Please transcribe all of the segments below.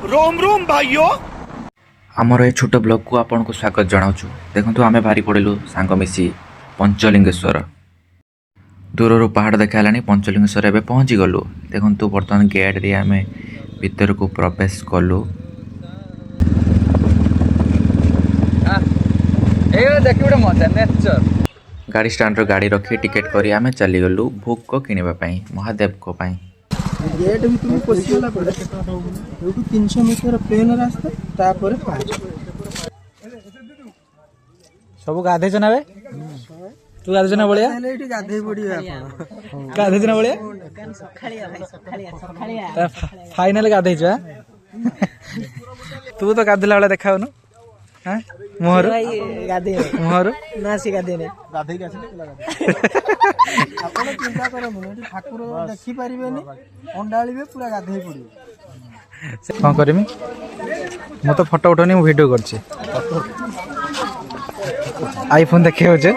रोम रोम भाइयों आमर ए छोट ब्लॉग को आपन को स्वागत जनाऊँ। देखो आम बाहरी पड़ेलु सांग मिसी पंचलिंगेश्वर दूर पहाड़ देखा पंचलिंगेश्वर एवं पहुँची गलु। देखु बर्तमान गेट दिए आम भीतर को प्रवेश कलु। गाड़ी स्टैंड गाड़ी रखी टिकेट करी आम चलीगलु भोग को किणवाई महादेव को पाई। गेट भीतर पशिगला 300 मीटर प्लेन रास्ता तापर सब गाधे ना बे तू गाधे ना बलिया गाधे पड़िए आप गाधे ना बलिया फाइनल गाधे तू तो गाधेला वाला देखा हां मोहर गाधे मोहर ना सी गाधे ने गाधे के आपण चिंता करबो ठाकुर देखि परिबेनी अंडाळीबे पूरा गाधे पड़ी कौन करमी मु तो फोटो उठनी मु वीडियो करछि आईफोन देखे होजे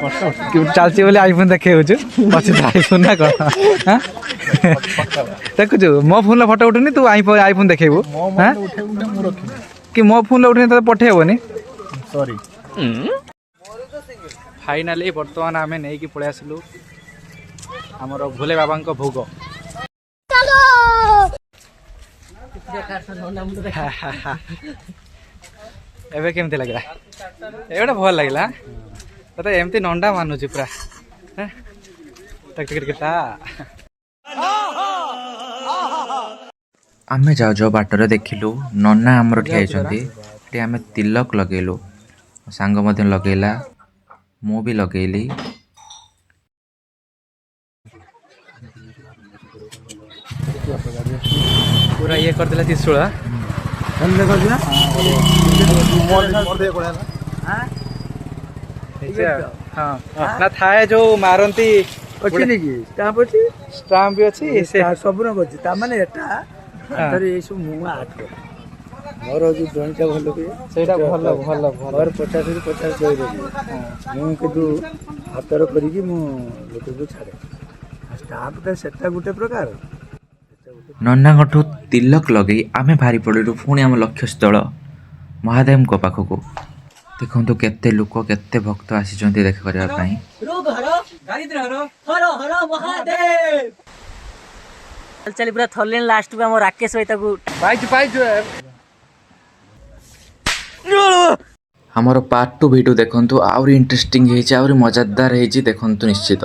चलछि बोले आईफोन देखे होजे पछे आईफोन ना कर हां देखु मो फोन ला फोटो उठनी तू आईफोन देखेबो हां कि मो फोन ला उठनी त पठेबोनी सॉरी फाइनली बर्तमान आम नहीं कि पलि आसलु आमर भोले बाबा को भोग एबे केमती लगला एटा भल लगला तो एमती नंडा मानुची पूरा आमे जाओ जाओ बाटर देखिलु नन्ना आमर ठियाइछंती आम तिलक लगेलु सांग मध्य लगेला मु भी लगेली। पूरा ये कर देला त्रिशूल हाँ ना थाए जो मारंती अछि नि की स्टाम्प अछि स्टाम्प भी अछि से सब न अछि ता माने एटा तर ए सब मुआ 8 मोर जो ड्रॉइंग भल के सेटा भल भल भल और 50 ରୁ 50 जोई रे मु किदु हातर करी की मु लोक को छाड़े स्टाम्प त सेटा गुटे प्रकार नन्ना गठु तिलक लगे आमे भारी पड़ू पुणी आम लक्ष्य स्थल महादेव को पाखक देखु केते लोक केते भक्त आसी देखा करने चली पूरा थरलेन लास्ट को हम राकेश भाई ताकू हमर पार्ट 2 वीडियो देखंतु आउरी इंटरेस्टिंग हेछि आउरी मजेदार हेछि देखंतु निश्चित।